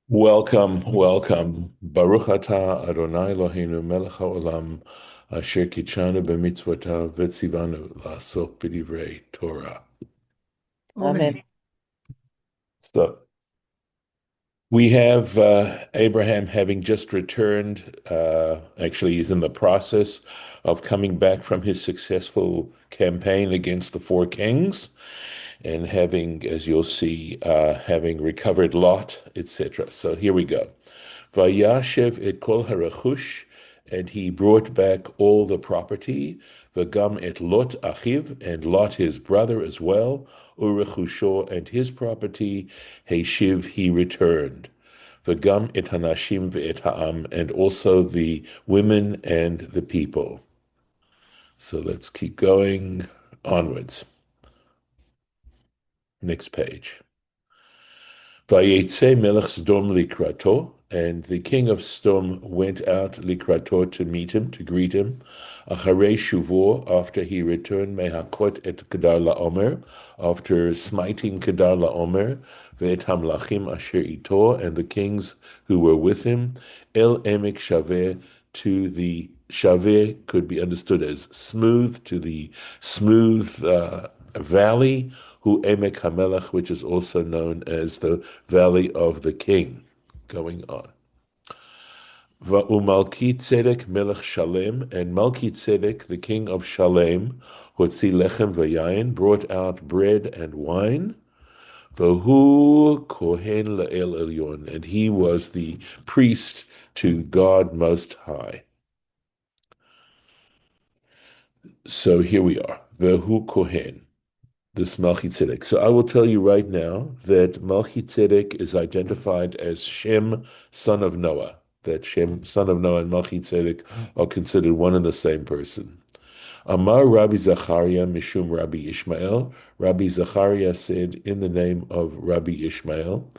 Welcome. Baruch atah Adonai Eloheinu melech haolam asher kitshanu b'mitzvotav v'tzivanu la'asok b'divrei Torah. Amen. So we have Abraham having just returned. Actually, he's in the process of coming back from his successful campaign against the four kings and having, as you'll see, having recovered Lot, etc. So here we go. Vayashev et kol harachus, and he brought back all the property. Vagam et Lot achiv, and Lot his brother as well. Urechusho, and his property. Heshiv, he returned. Vagam et hanashim ve'et ha'am, and also the women and the people. So let's keep going onwards. Next page. Vayetze melech Sdom likrato, and the king of Sdom went out likrato to meet him, to greet him. Acharei shuvo, after he returned mehakot et Kedar laomer, after smiting Kedar laomer, ve'et hamlachim asher ito, and the kings who were with him, el emek shaveh, to the shaveh could be understood as smooth, to the smooth valley, Hu Emek HaMelech, which is also known as the Valley of the King. Going on. Umalki Melech Shalem, and Malki the king of Shalem, Hotzi Lechem Vayayin, brought out bread and wine. Vahu Kohen La'el Elyon, and he was the priest to God Most High. So here we are. Vahu Kohen. This Melichizedek. So I will tell you right now that Melichizedek is identified as Shem, son of Noah. That Shem, son of Noah, and Melichizedek are considered one and the same person. Amar Rabbi Zachariah Mishum Rabbi Ishmael. Rabbi Zachariah said in the name of Rabbi Ishmael,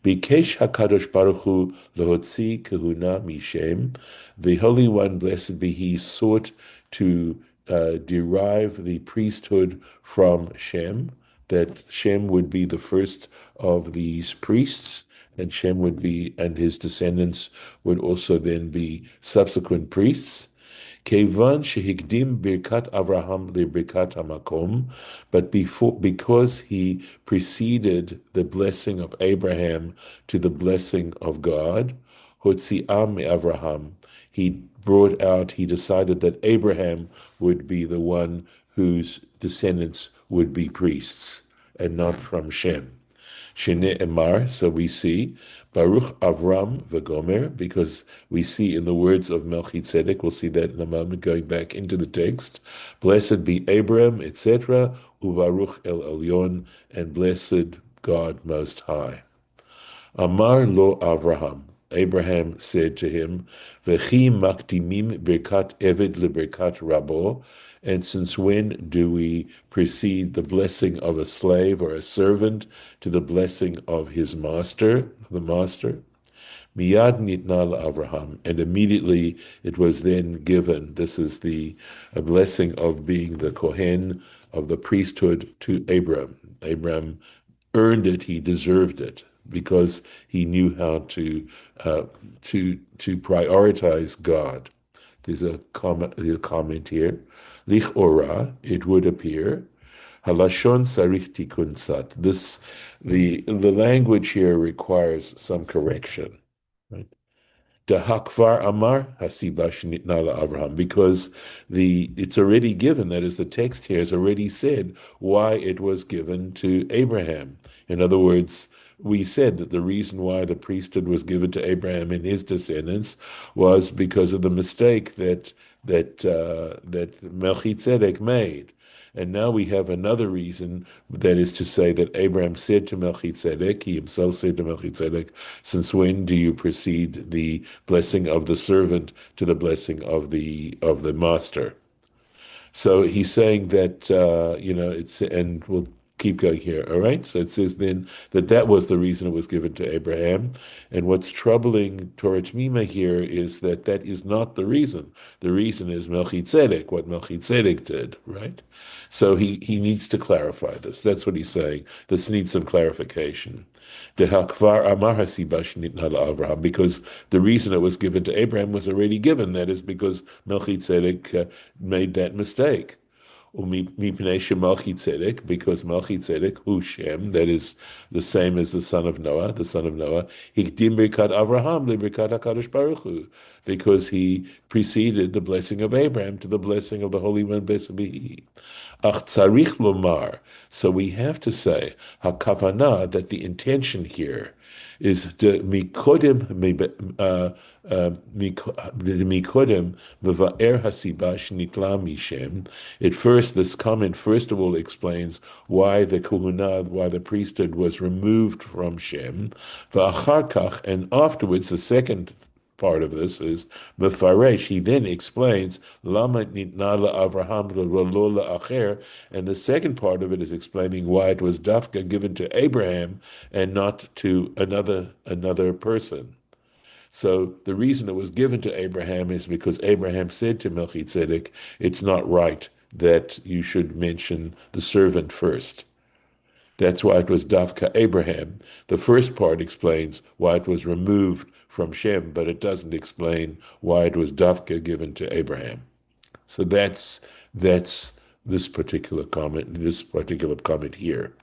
Bikesh HaKadosh Baruch Hu Lehotzi Kahuna Mishem. The Holy One, blessed be He, sought to derive the priesthood from Shem, that Shem would be the first of these priests, and Shem would be, and his descendants would also then be subsequent priests. Kevan shehigdim birkat Avraham lebirkat hamakom, but because he preceded the blessing of Abraham to the blessing of God, hotzi'am Avraham, he decided that Abraham would be the one whose descendants would be priests, and not from Shem. Shene Emar, so we see Baruch Avram Vagomer, because we see in the words of Melchizedek, we'll see that in a moment, going back into the text, blessed be Abram, etc., Ubaruch El Elyon, and blessed God Most High. Amar lo Avraham. Abraham said to him, Vechi makdimim birkat eved lebirkat rabo, and since when do we precede the blessing of a slave or a servant to the blessing of his master, the master? Miyad nitna Avraham, and immediately it was then given. This is the a blessing of being the Kohen of the priesthood to Abram. Abram earned it; he deserved it because he knew how uh, to prioritize God. There's a comment here. Lich ora, it would appear. Halashon sarich tikun sat. The language here requires some correction. Right? Dahakvar Amar Hasibash Nitnala Avraham, because it's already given, that is, the text here has already said why it was given to Abraham. In other words, we said that the reason why the priesthood was given to Abraham and his descendants was because of the mistake that Melchizedek made. And now we have another reason, that is to say that Abraham said to Melchizedek, he himself said to Melchizedek, since when do you precede the blessing of the servant to the blessing of the master? So he's saying that it's, and we'll keep going here. All right. So it says then that that was the reason it was given to Abraham. And what's troubling Torah T'mimah here is that that is not the reason. The reason is Melchizedek, what Melchizedek did, right? So he needs to clarify this. That's what he's saying. This needs some clarification. Dehakvar amar hasiba shenitna la'Avraham, because the reason it was given to Abraham was already given. That is because Melchizedek made that mistake. Mipnei Melchizedek, because Melchizedek, who Shem, that is the same as the son of Noah, Hikdim Birkat Avraham Birkat HaKadosh Baruch Hu, because he preceded the blessing of Abraham to the blessing of the Holy One Besabihi. Ach tzarich lomar, so we have to say, hakavana, that the intention here is to mikodim mikodim mevaer hasiba shnitla mishem. At first, this comment first of all explains why the kahuna, why the priesthood was removed from Shem, va'achar kach, and afterwards the second part of this is Mefaresh. He then explains Lama nitna Avraham lo la'acher, and the second part of it is explaining why it was dafka given to Abraham and not to another person. So the reason it was given to Abraham is because Abraham said to Melchizedek, it's not right that you should mention the servant first. That's why it was Dafka Abraham. The first part explains why it was removed from Shem, but it doesn't explain why it was Dafka given to Abraham. So that's this particular comment here.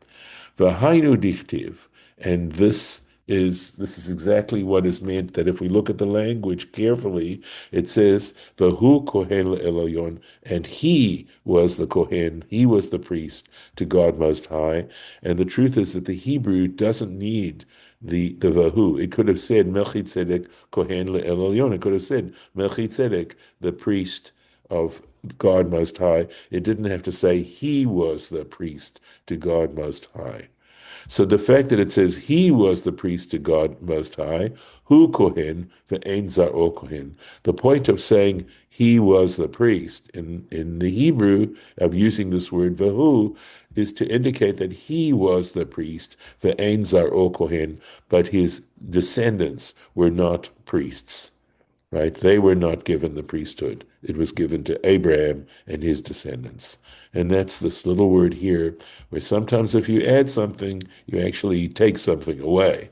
V'hainu dichtiv, and this is exactly what is meant, that if we look at the language carefully, it says, V'hu kohen le'elayon, and he was the kohen, he was the priest to God Most High. And the truth is that the Hebrew doesn't need the Vahu. It could have said Melchizedek kohen le'elayon. It could have said Melchizedek, the priest of God Most High. It didn't have to say he was the priest to God Most High. So the fact that it says he was the priest to God Most High, hu kohen ve'ein zaro kohen. The point of saying he was the priest in the Hebrew of using this word vehu is to indicate that he was the priest ve'ein zaro kohen, but his descendants were not priests. Right? They were not given the priesthood. It was given to Abraham and his descendants. And that's this little word here, where sometimes if you add something, you actually take something away.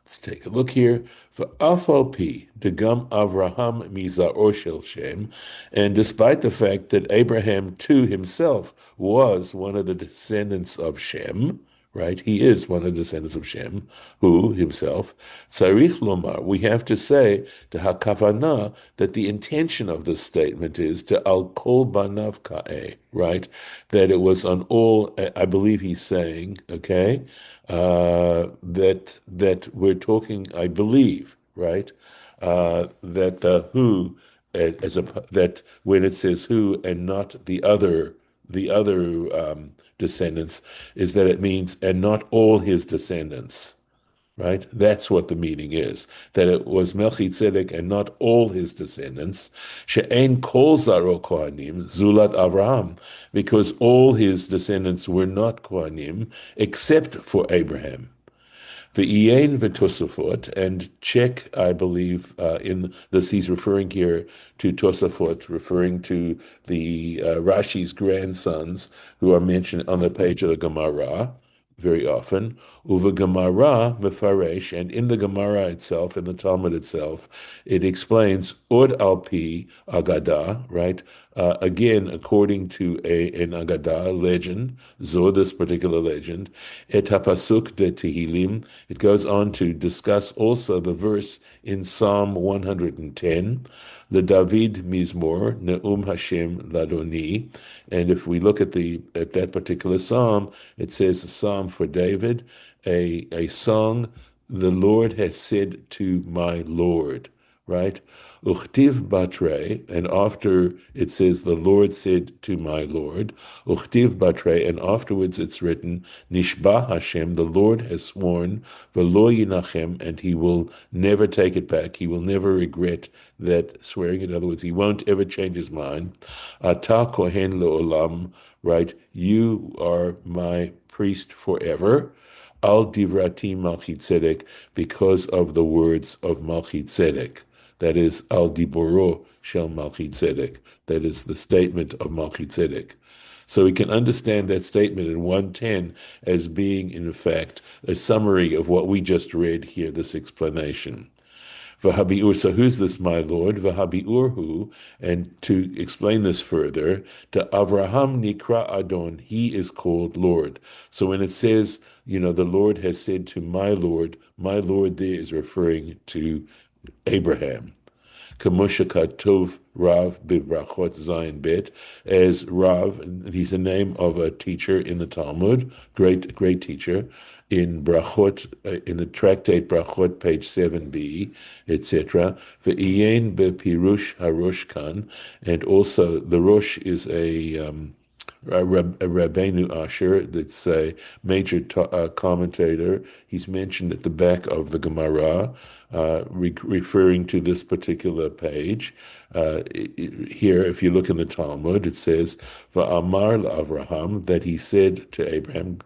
Let's take a look here. For Afalpi, the Gam Avraham Mizar Shel Shem, and despite the fact that Abraham too himself was one of the descendants of Shem, right? He is one of the descendants of Shem, who himself, Tzarich Lomar, we have to say, to Hakavana, that the intention of this statement is to Al Kol Banav Ka'eh, right? That it was on all, I believe he's saying, okay, that we're talking, I believe, right? That the who that when it says who and not the other descendants, is that it means and not all his descendants. Right? That's what the meaning is. That it was Melchizedek and not all his descendants. She'ein kol zaro kohanim zulat Avraham, because all his descendants were not kohanim except for Abraham. V'yein v'tosafot, and check, I believe, in this he's referring here to Tosafot, referring to the Rashi's grandsons who are mentioned on the page of the Gemara very often. Uva Gemara mefaresh, and in the Gemara itself, in the Talmud itself, it explains Od al pi Agadah, right? Again, according to an Agadah legend, this particular legend, et hapasuk de Tehillim. It goes on to discuss also the verse in Psalm 110, the David Mizmor, Ne'um Hashem Ladoni. And if we look at that particular psalm, it says a psalm for David, a song, the Lord has said to my Lord. right? Uchtiv batre, and after it says, the Lord said to my Lord, Uchtiv batre, and afterwards it's written, Nishba Hashem, the Lord has sworn, Velo yinachem, and he will never take it back. He will never regret that swearing. In other words, he won't ever change his mind. Ata kohen leolam, right? You are my priest forever. Al divrati Melichizedek, because of the words of Melichizedek. That is al diboro shel Melichizedek. That is the statement of Melichizedek. So we can understand that statement in 110 as being, in fact, a summary of what we just read here, this explanation. V'habiur, so who's this, my Lord? V'habiurhu, and to explain this further, to Avraham Nikra Adon, he is called Lord. So when it says, the Lord has said to my Lord there is referring to Abraham. Kamusha Tov Rav Bibrachot Zayin Bet, as Rav, he's a name of a teacher in the Talmud, great teacher, in Brachot, in the tractate Brachot, page 7b, etc. Ve'iyen bepirush harosh kan, and also the Rosh is a Rabbeinu Asher, that's a major commentator. He's mentioned at the back of the Gemara, referring to this particular page. Here, if you look in the Talmud, it says, Va'amar Avraham, that he said to Abraham,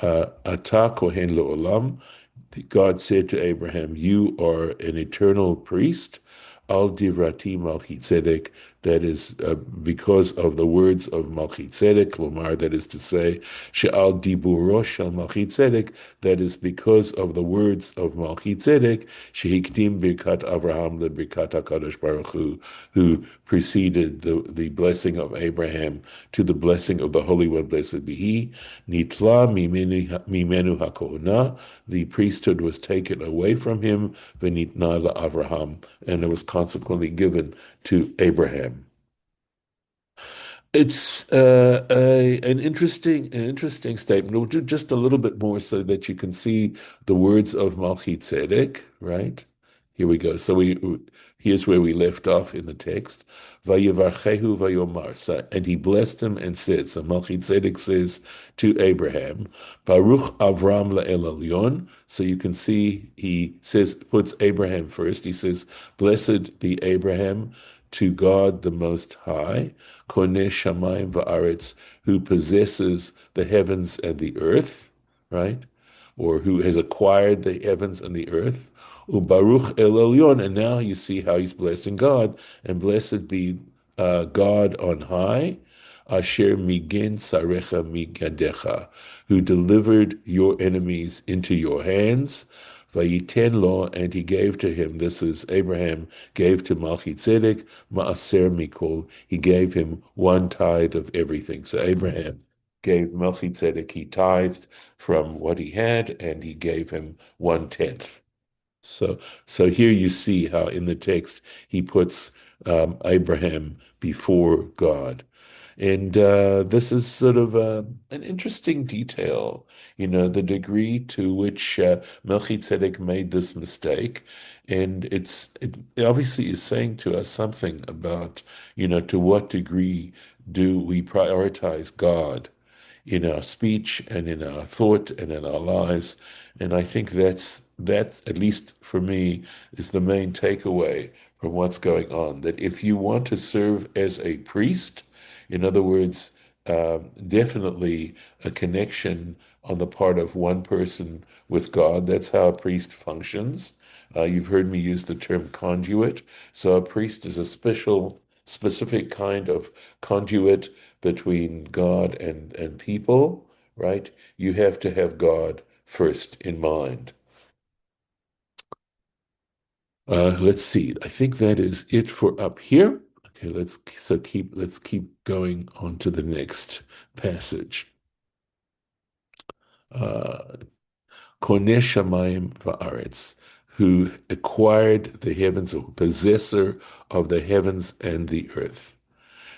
Ata kohen le'olam, God said to Abraham, you are an eternal priest. Al divrati Melichizedek, that is because of the words of Melichizedek, Lomar, that is to say, she'al diburo shel Melichizedek, that is because of the words of Melichizedek, shehikdim birkat Avraham lebirkat HaKadosh Baruch Hu, who preceded the blessing of Abraham to the blessing of the Holy One, blessed be He. Nitla mimenu hakohuna, the priesthood was taken away from him, v'nitna la'Avraham, and it was consequently given to Abraham. It's an interesting statement. We'll do just a little bit more so that you can see the words of Melichizedek, right? Here we go. So here's where we left off in the text. Vayivarchehu vayomar. And he blessed him and said, so Melichizedek says to Abraham, Baruch Avram la'el elyon. So you can see he puts Abraham first. He says, blessed be Abraham, to God the Most High, Koneh Shamayim Va'aretz, who possesses the heavens and the earth, right? Or who has acquired the heavens and the earth. Ubaruch El Elyon, and now you see how he's blessing God, and blessed be God on high, Asher migen sarecha migadecha, who delivered your enemies into your hands. Vayiten lo, and he gave to him, this is Abraham, gave to Melichizedek, ma'aser mikol, he gave him 1/10 of everything. So Abraham gave Melichizedek, he tithed from what he had, and he gave him 1/10. So here you see how in the text he puts Abraham before God. And this is sort of an interesting detail, the degree to which Melchizedek made this mistake. And it obviously is saying to us something about, to what degree do we prioritize God in our speech and in our thought and in our lives. And I think that's at least for me, is the main takeaway from what's going on. That if you want to serve as a priest, in other words, definitely a connection on the part of one person with God. That's how a priest functions. You've heard me use the term conduit. So a priest is a specific kind of conduit between God and people, right? You have to have God first in mind. Let's see. I think that is it for up here. Okay, let's keep going on to the next passage. Koneh Shamayim Va'aretz, who acquired the heavens, or possessor of the heavens and the earth.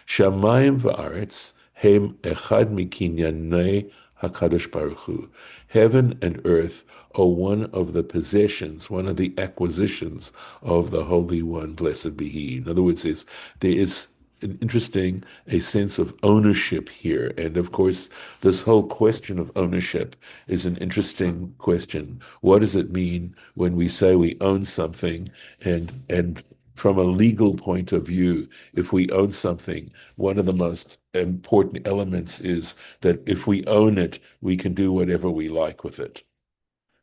Shamayim Va'aretz hem echad mikinyanei HaKadosh Baruch Hu. Heaven and earth are one of the possessions, one of the acquisitions of the Holy One, blessed be He. In other words, there is an interesting a sense of ownership here. And of course, this whole question of ownership is an interesting question. What does it mean when we say we own something? And from a legal point of view, if we own something, one of the most important elements is that if we own it, we can do whatever we like with it.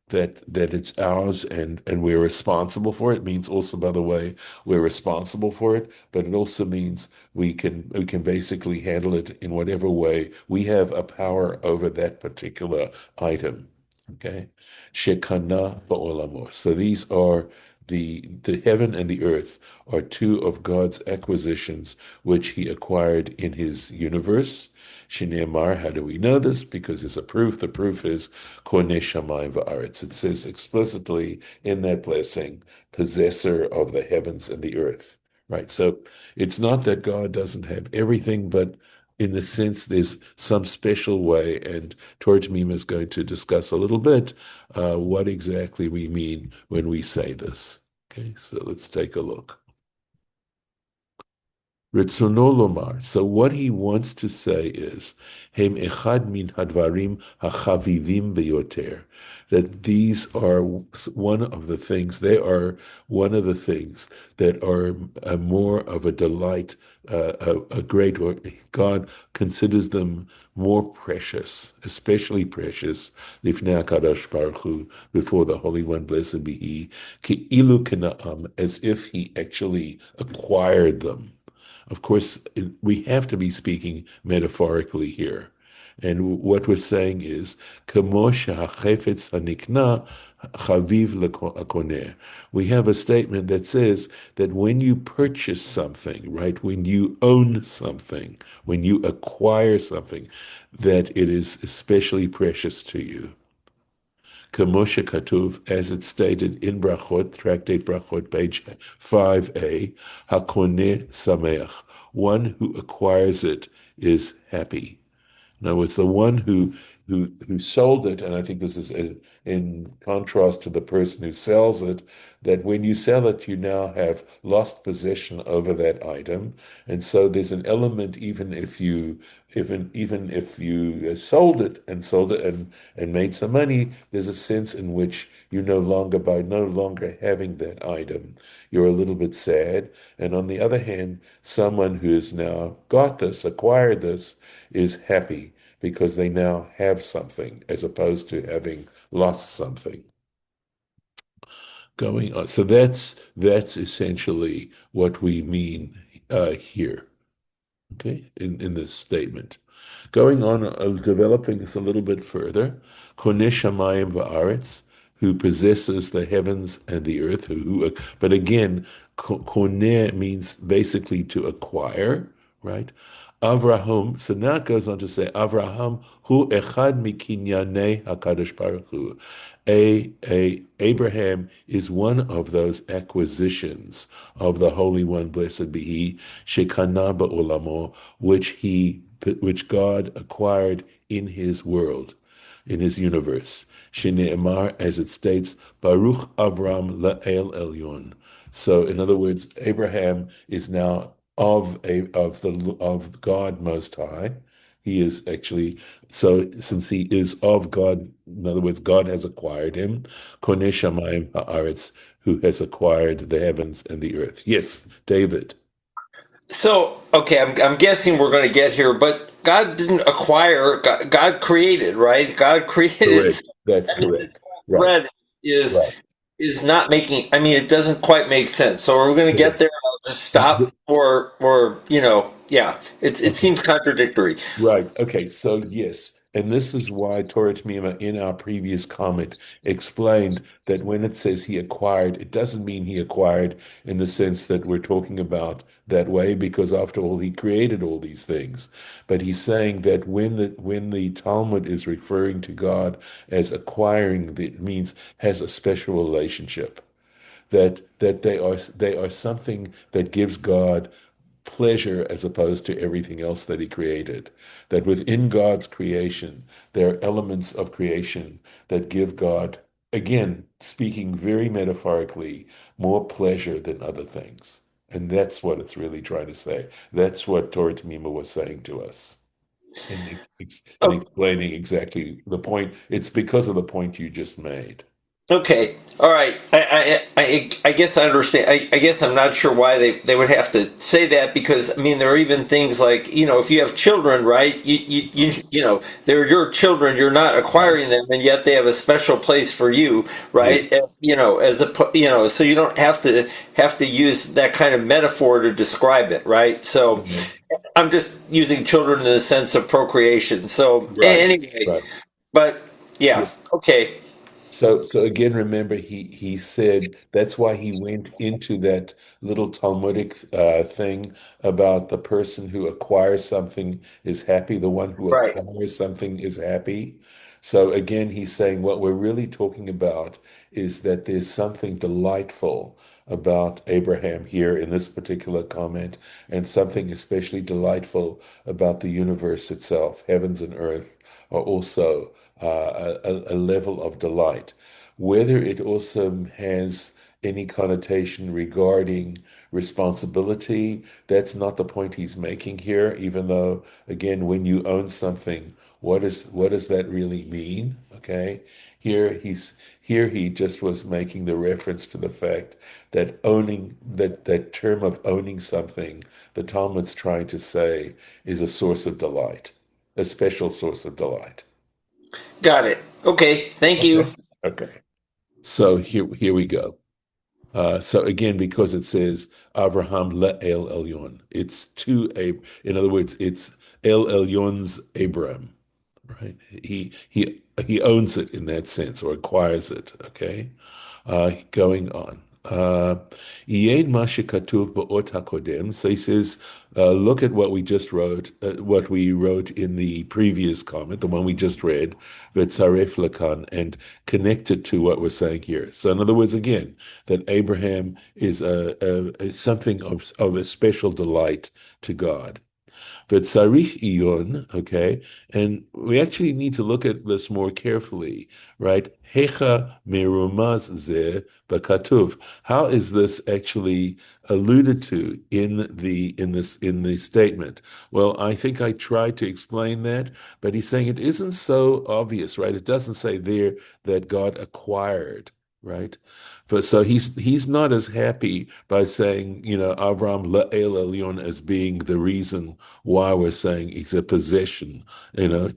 That it's ours and we're responsible for it means also, by the way, we're responsible for it, but it also means we can basically handle it in whatever way. We have a power over that particular item. Okay. Shekana ba'olamo. So these are the heaven and the earth are two of God's acquisitions which he acquired in his universe. Shineamar, how do we know this? Because there's a proof. The proof is Konei Shamayim Va'aretz. It says explicitly in that blessing, possessor of the heavens and the earth. Right. So it's not that God doesn't have everything, but in the sense there's some special way, and Torah T'mimah is going to discuss a little bit what exactly we mean when we say this. Okay, so let's take a look. Ritzono lomar. So what he wants to say is, Hem echad min hadvarim hachavivim beyoter. That these are one of the things, they are one of the things that are more of a delight, a great, or God considers them more precious, especially precious, Lifnei HaKadosh Baruch Hu, before the Holy One, blessed be He, Ki ilu kena'am, as if He actually acquired them. Of course, we have to be speaking metaphorically here. And what we're saying is, "Kamo shehachefetz hanikna chaviv lakoneh." We have a statement that says that when you purchase something, right, when you own something, when you acquire something, that it is especially precious to you. Kamosha Katuv, as it's stated in Brachot, Tractate Brachot, page 5a, Hakoneh Sameach, one who acquires it is happy. No, it's the one who sold it, and I think this is in contrast to the person who sells it, that when you sell it, you now have lost possession over that item. And so there's an element, even if you sold it and made some money, there's a sense in which you no longer, by no longer having that item, you're a little bit sad. And on the other hand, someone who has now got this, acquired this, is happy because they now have something as opposed to having lost something going on. So that's essentially what we mean here, okay, in this statement. Going on, developing this a little bit further, Koneh Shamayim Va'aretz, who possesses the heavens and the earth, but again, Koneh means basically to acquire, right? Avraham, so now it goes on to say, Avraham hu echad mikinyanei HaKadosh Baruch Hu. Abraham is one of those acquisitions of the Holy One, blessed be He, shekana ba'olamo, which God acquired in His world, in His universe. Shne'emar, as it states, Baruch Avram la'el elyon. So, in other words, Abraham is now of God Most High. He is actually, so since he is of God, in other words, God has acquired him. Koneh Shamayim Haaretz, who has acquired the heavens and the earth. Yes, David. So, okay, I'm guessing we're going to get here, but God didn't acquire, God created, right? God created. Correct. That's I mean, this correct. whole Right. thread is Right. is not making, I mean, it doesn't quite make sense. So we're going to get Correct. there. I'll just stop or yeah, it Okay. seems contradictory. Right. Okay. So yes, and this is why Torah T'mimah in our previous comment explained that when it says he acquired, it doesn't mean he acquired in the sense that we're talking about that way, because after all, he created all these things. But he's saying that when the Talmud is referring to God as acquiring, it means has a special relationship. That they are something that gives God pleasure as opposed to everything else that he created. That within God's creation, there are elements of creation that give God, again, speaking very metaphorically, more pleasure than other things. And that's what it's really trying to say. That's what Torah T'mimah was saying to us in Oh, explaining exactly the point. It's because of the point you just made. okay. All right. I guess I understand. I guess I'm not sure why they would have to say that because I mean there are even things like if you have children, right? They're your children. You're not acquiring them, and yet they have a special place for you, Yes. right? As a so you don't have to use that kind of metaphor to describe it, right? So Mhm. I'm just using children in the sense of procreation. So Right. anyway, Right. but Yeah. yeah, okay. So again, remember he said that's why he went into that little Talmudic thing about the person who acquires something is happy, the one who Right. acquires something is happy. So again, he's saying what we're really talking about is that there's something delightful about Abraham here in this particular comment, and something especially delightful about the universe itself. Heavens and earth are also a level of delight. Whether it also has any connotation regarding responsibility, that's not the point he's making here, even though, again, when you own something, what does that really mean? Okay. Here he just was making the reference to the fact that owning that term of owning something, the Talmud's trying to say is a source of delight, a special source of delight. Got it. Okay. Thank you. Okay. Okay. So here we go. So again, because it says Avraham le'el elyon, it's to Ab. In other words, it's El Elyon's Abraham, right? He owns it in that sense or acquires it. Okay. Going on. Yed ma shekatuv ba'ot hakodem. So he says, look at what we just wrote, what we wrote in the previous comment, the one we just read, v'tzaref lakan, and connect it to what we're saying here. So in other words, again, that Abraham is something of a special delight to God. V'tzarich iyon, okay, and we actually need to look at this more carefully, right? Hecha merumaz ze b'katuv. How is this actually alluded to in the statement? Well, I think I tried to explain that, but he's saying it isn't so obvious, right? It doesn't say there that God acquired. Right, so he's not as happy by saying Avram le'el elyon as being the reason why we're saying he's a possession.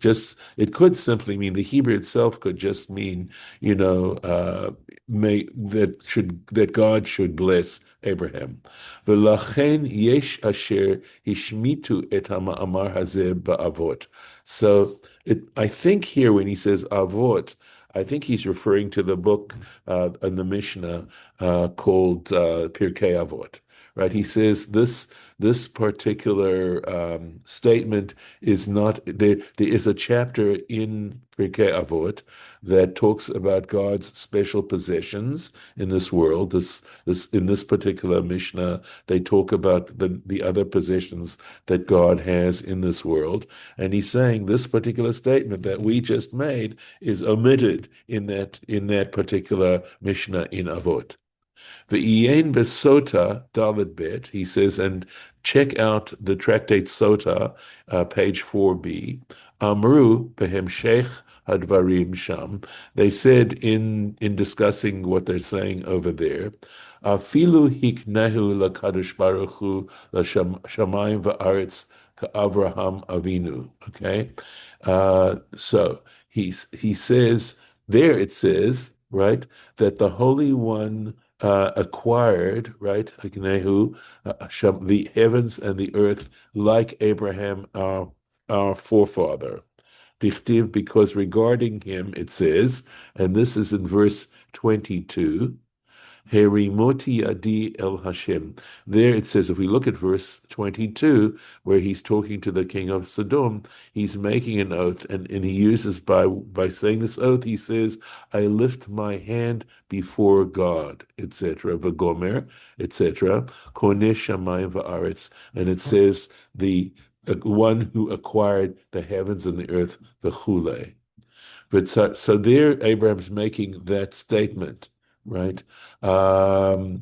Just it could simply mean the Hebrew itself could just mean may that God should bless Abraham. V'lachen yesh asher hishmitu et ha'ma'amar hazeh ba'avot. So I think here when he says avot, I think he's referring to the book in the Mishnah called Pirkei Avot, right? He says this particular statement is not there. There is a chapter in Pirkei Avot that talks about God's special possessions in this world. This in this particular Mishnah, they talk about the other possessions that God has in this world, and he's saying this particular statement that we just made is omitted in that particular Mishnah in Avot. V'ien besota dalet bet, he says, and check out the tractate Sota, page 4b. Amru behemshech hadvarim sham. They said in discussing what they're saying over there, afilu hiknehu lakadosh baruch hu l'shamayim va'aretz ka'avraham avinu. Okay, so he says there it says right that the Holy One acquired, right, Agnehu, the heavens and the earth, like Abraham, our forefather. Dichtiv, because regarding him, it says, and this is in verse 22, Herimoti yadi el Hashem. There it says, if we look at verse 22, where he's talking to the king of Sodom, he's making an oath, and he uses by saying this oath, he says, I lift my hand before God, etc. V'gomer, etc. Koneh shamayim va'aretz, and it says the one who acquired the heavens and the earth, v'chule. But so there, Abraham's making that statement, right? So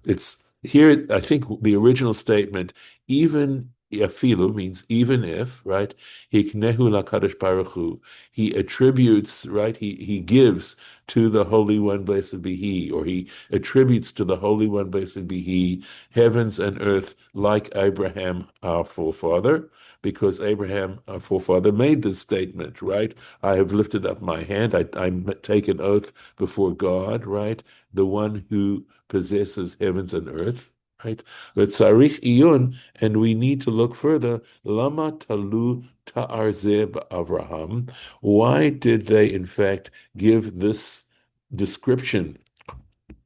it's here, I think the original statement, even afilu means even if, right? Hiknehu lakadosh baruch hu. He attributes, right? He gives to the Holy One, blessed be He, or he attributes to the Holy One, blessed be He, heavens and earth like Abraham, our forefather, because Abraham, our forefather, made this statement, right? I have lifted up my hand. I take an oath before God, right? The one who possesses heavens and earth, right? But sarich iyun, and we need to look further. Lama talu ta'arzeh Avraham. Why did they, in fact, give this description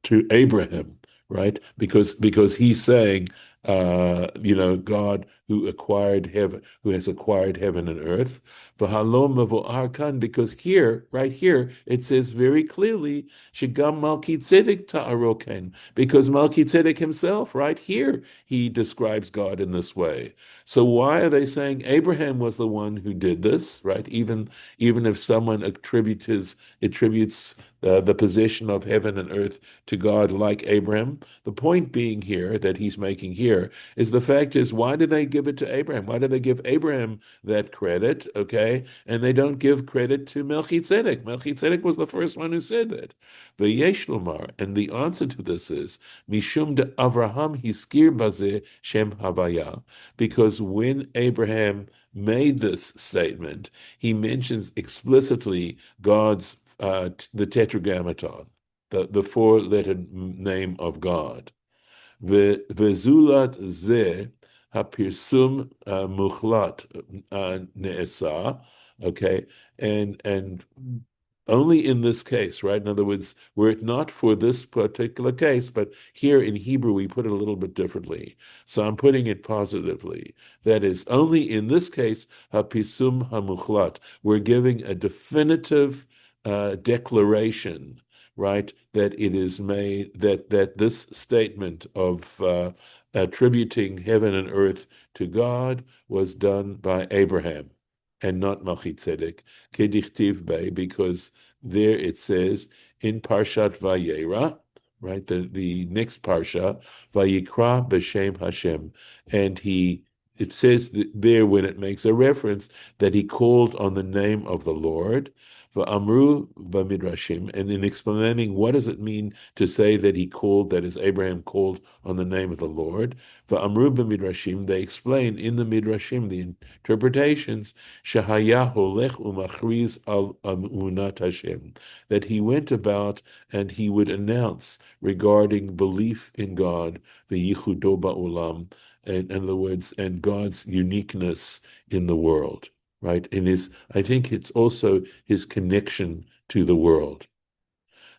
to Abraham, right? Because he's saying, God who has acquired heaven and earth. Because here, right here, it says very clearly, Shigam Melchizedek ta'aroken, because Melchizedek himself, right here, he describes God in this way. So why are they saying Abraham was the one who did this, right? Even if someone attributes the possession of heaven and earth to God like Abraham. The point being here that he's making here is the fact is, why did they give it to Abraham? Why did they give Abraham that credit? Okay. And they don't give credit to Melchizedek. Melchizedek was the first one who said that. V'yesh lomar, and the answer to this is, Mishum de Avraham hiskir bazeh shem havaya, because when Abraham made this statement, he mentions explicitly God's the tetragrammaton, the four-letter name of God. Vezulat ze hapirsum muchlat ne'esa, okay, and only in this case, right? In other words, were it not for this particular case, but here in Hebrew we put it a little bit differently. So I'm putting it positively. That is, only in this case, hapisum hamuchlat, we're giving a definitive declaration, right? That it is made that this statement of attributing heaven and earth to God was done by Abraham and not Melchizedek, kedichtiv bei, because there it says in Parshat Vayera, right? The next parsha, Vayikra b'shem Hashem, and it says there when it makes a reference that he called on the name of the Lord. V'amru b'midrashim, and in explaining what does it mean to say that he called, that is Abraham called on the name of the Lord. V'amru b'midrashim, they explain in the midrashim, the interpretations, shahaya holech umachriz al amunat Hashem, that he went about and he would announce regarding belief in God, v'yichudo ba'olam, and in other words, and God's uniqueness in the world. Right, and I think it's also his connection to the world.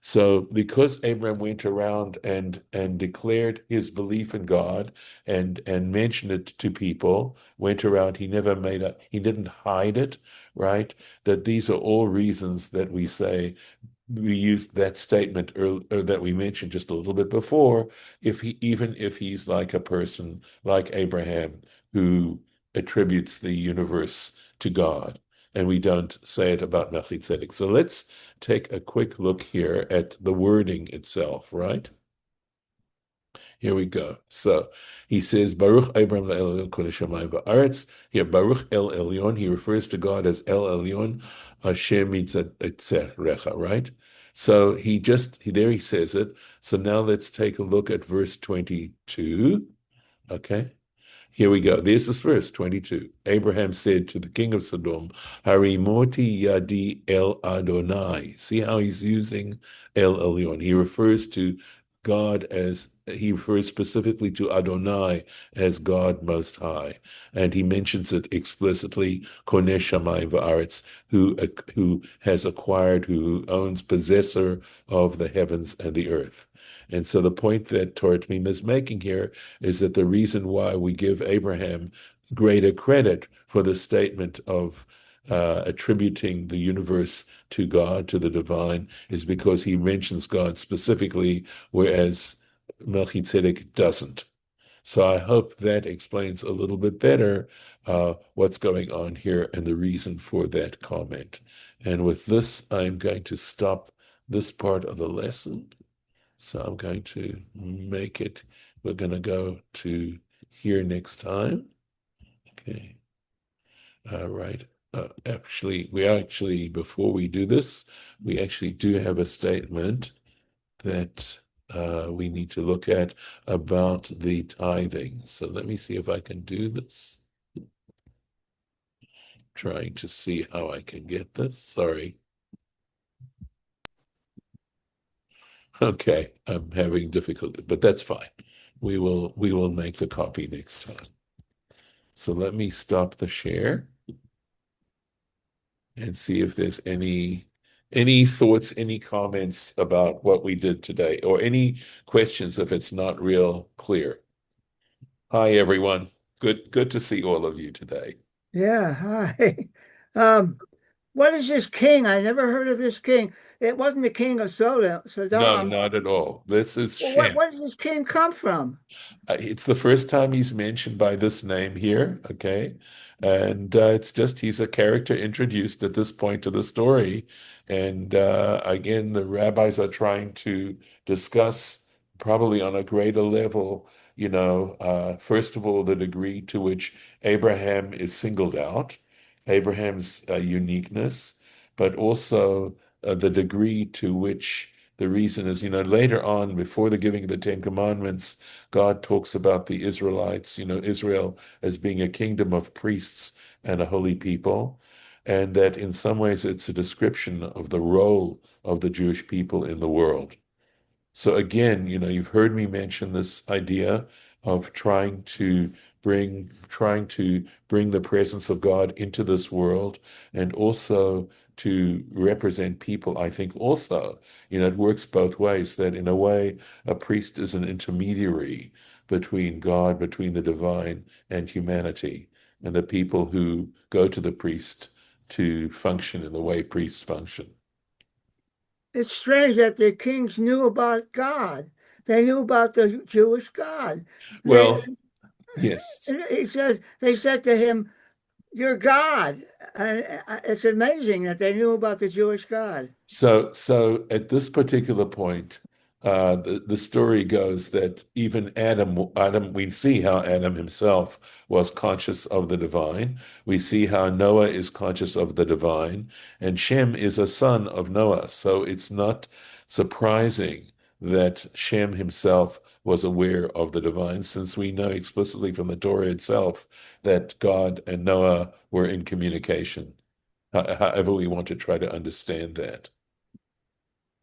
So, because Abraham went around and declared his belief in God and mentioned it to people, went around, he didn't hide it, right? That these are all reasons that we say we used that statement that we mentioned just a little bit before. Even if he's like a person like Abraham who attributes the universe to God, and we don't say it about Melchizedek. So let's take a quick look here at the wording itself, right? Here we go. So he says, Baruch Abram Elyon Kol Shamayim Va'aretz. Here, Baruch El Elyon, he refers to God as El Elyon, Hashem Mitzatzerecha, right? So there he says it. So now let's take a look at verse 22. Okay. Here we go. This is verse 22. Abraham said to the king of Sodom, Harimoti Yadi El Adonai. See how he's using El Elyon. He refers to God as he refers specifically to Adonai as God Most High, and he mentions it explicitly, Koneh Shamayim Va'aretz, who has acquired, who owns, possessor of the heavens and the earth. And so the point that Torah T'mimah is making here is that the reason why we give Abraham greater credit for the statement of attributing the universe to God, to the divine, is because he mentions God specifically, whereas Melchizedek doesn't. So I hope that explains a little bit better what's going on here and the reason for that comment. And with this, I'm going to stop this part of the lesson. So I'm going to make it, we're going to go to here next time. Okay. All right. Before we do this, we actually do have a statement that we need to look at about the tithing. So let me see if I can do this. Trying to see how I can get this. Sorry. Okay, I'm having difficulty, but that's fine. We will make the copy next time. So let me stop the share and see if there's any thoughts, any comments about what we did today, or any questions if it's not real clear. Hi, everyone. Good to see all of you today. Yeah, hi. What is this king? I never heard of this king. It wasn't the king of No, Sodom. not at all. This is Well, Shem. where did this king come from? It's the first time he's mentioned by this name here, okay? And it's just he's a character introduced at this point to the story. And again, the rabbis are trying to discuss, probably on a greater level, first of all, the degree to which Abraham is singled out, Abraham's uniqueness, but also the degree to which the reason is, later on, before the giving of the Ten Commandments, God talks about the Israelites, Israel as being a kingdom of priests and a holy people, and that in some ways it's a description of the role of the Jewish people in the world. So again, you've heard me mention this idea of trying to bring the presence of God into this world, and also to represent people. I think also, it works both ways, that in a way, a priest is an intermediary between God, between the divine and humanity, and the people who go to the priest to function in the way priests function. It's strange that the kings knew about God. They knew about the Jewish God. They, Well, yes. he says, they said to him, "You're God." It's amazing that they knew about the Jewish God. So at this particular point, the story goes that even Adam, we see how Adam himself was conscious of the divine. We see how Noah is conscious of the divine, and Shem is a son of Noah. So it's not surprising that Shem himself was aware of the divine, since we know explicitly from the Torah itself that God and Noah were in communication. However we want to try to understand that.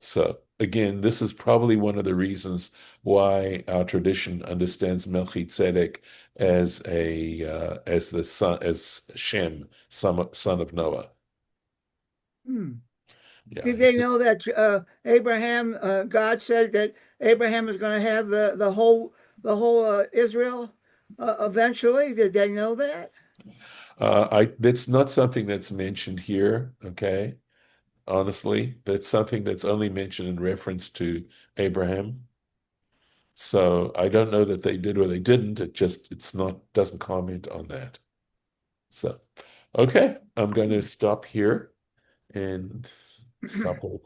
So again, this is probably one of the reasons why our tradition understands Melchizedek as the son, as Shem, son of Noah. Hmm. Yeah. Did they know that Abraham? God said that Abraham was going to have the whole Israel eventually. Did they know that? That's not something that's mentioned here, okay? Honestly, that's something that's only mentioned in reference to Abraham. So I don't know that they did or they didn't. Doesn't comment on that. So, okay, I'm going to stop here and stop the recording.